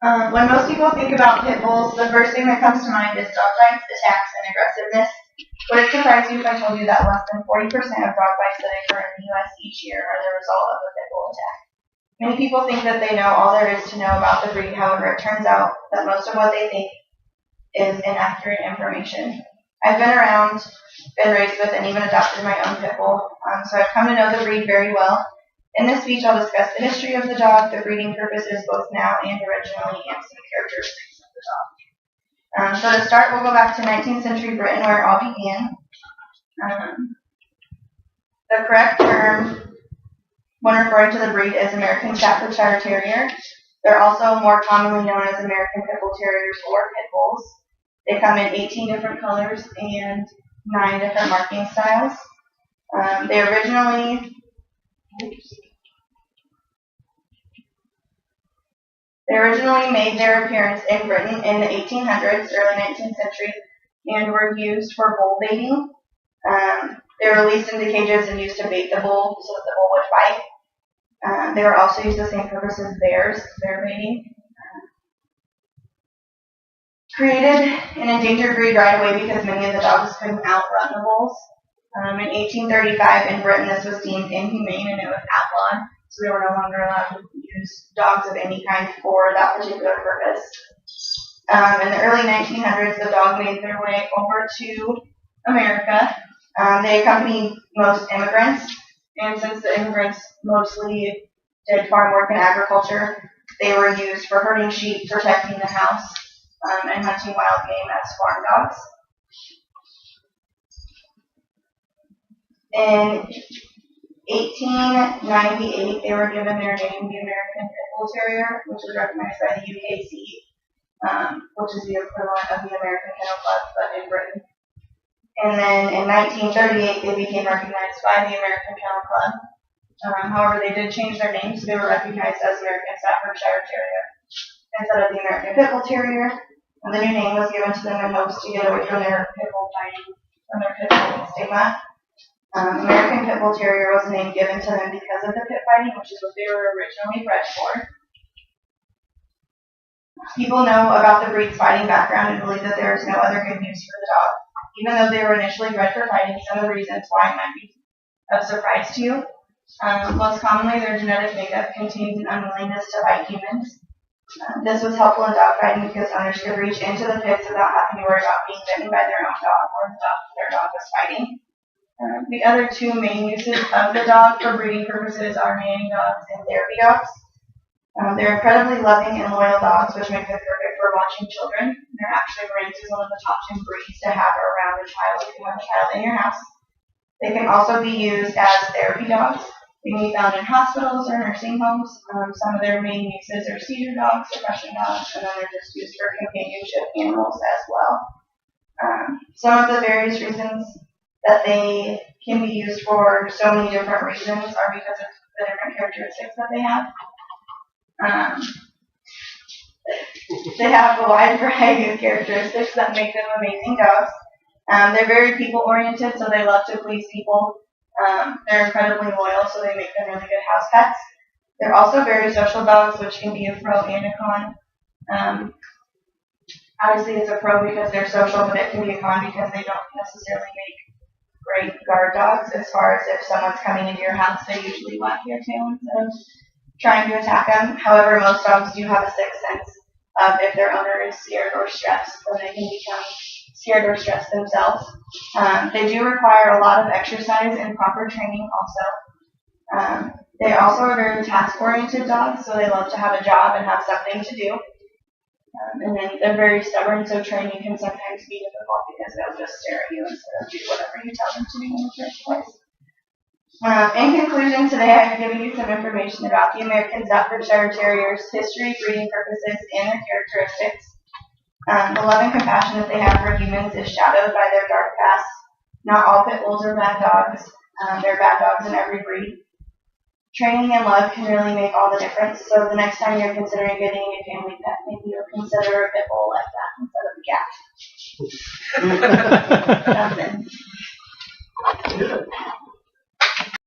When most people think about pit bulls, the first thing that comes to mind is dog bites, attacks, and aggressiveness. Would it surprise you if I told you that less than 40% of dog bites that occur in the U.S. each year are the result of a pit bull attack? Many people think that they know all there is to know about the breed. However, it turns out that most of what they think is inaccurate information. I've been around, been raised with, and even adopted my own pit bull, so I've come to know the breed very well. In this speech, I'll discuss the history of the dog, the breeding purposes both now and originally, and some characteristics of the dog. So to start, we'll go back to 19th century Britain where it all began. The correct term when referring to the breed is American Staffordshire Terrier. They're also more commonly known as American Pit Bull Terriers or Pit Bulls. They come in 18 different colors and 9 different marking styles. They originally made their appearance in Britain in the 1800s, early 19th century, and were used for bull baiting. They were released into cages and used to bait the bull so that the bull would fight. They were also used for the same purpose as bear baiting. Created an endangered breed right away because many of the dogs couldn't outrun the bulls. In 1835 in Britain, this was deemed inhumane and it was outlawed, so they were no longer allowed to use dogs of any kind for that particular purpose. In the early 1900s, the dog made their way over to America. They accompanied most immigrants, and since the immigrants mostly did farm work and agriculture, they were used for herding sheep, protecting the house, and hunting wild game as farm dogs. In 1898, they were given their name, the American Pit Bull Terrier, which was recognized by the UKC, which is the equivalent of the American Kennel Club, but in Britain. And then in 1938, they became recognized by the American Kennel Club. However, they did change their name, so they were recognized as American Staffordshire Terrier instead of the American Pit Bull Terrier. And the new name was given to them in hopes to get away from their pit bull fighting, from their pit bull stigma. American Pit Bull Terrier was a name given to them because of the pit fighting, which is what they were originally bred for. People know about the breed's fighting background and believe that there is no other good news for the dog. Even though they were initially bred for fighting, some of the reasons why it might be of surprise to you. Most commonly, their genetic makeup contains an unwillingness to bite humans. This was helpful in dog fighting because owners could reach into the pits without having to worry about being bitten by their own dog or the dog their dog was fighting. The other two main uses of the dog for breeding purposes are manning dogs and therapy dogs. They're incredibly loving and loyal dogs, which make them perfect for watching children. They're actually ranked as one of the top 10 breeds to have around a child if you have a child in your house. They can also be used as therapy dogs. They can be found in hospitals or nursing homes. Some of their main uses are seizure dogs, suppression dogs, and then they're just used for companionship animals as well. Some of the various reasons that they can be used for so many different reasons are because of the different characteristics that they have. They have a wide variety of characteristics that make them amazing dogs. They're very people-oriented, so they love to please people. They're incredibly loyal, so they make them really good house pets. They're also very social dogs, which can be a pro and a con. Obviously, it's a pro because they're social, but it can be a con because they don't necessarily make great guard dogs. As far as if someone's coming into your house, they usually wag their tail instead of trying to attack them. However, most dogs do have a sixth sense of if their owner is scared or stressed, then they can become scared or stressed themselves. They do require a lot of exercise and proper training also. They also are very task-oriented dogs, so they love to have a job and have something to do. And then they're very stubborn, so training can sometimes be difficult because they'll just stare at you instead of do whatever you tell them to do in the first place. In conclusion, today I've given you some information about the American Staffordshire Terrier's history, breeding purposes, and their characteristics. The love and compassion that they have for humans is shadowed by their dark past. Not all pit bulls are bad dogs. There are bad dogs in every breed. Training and love can really make all the difference. So the next time you're considering getting a family pet, maybe you'll consider a pit bull like that instead of a cat. That's it.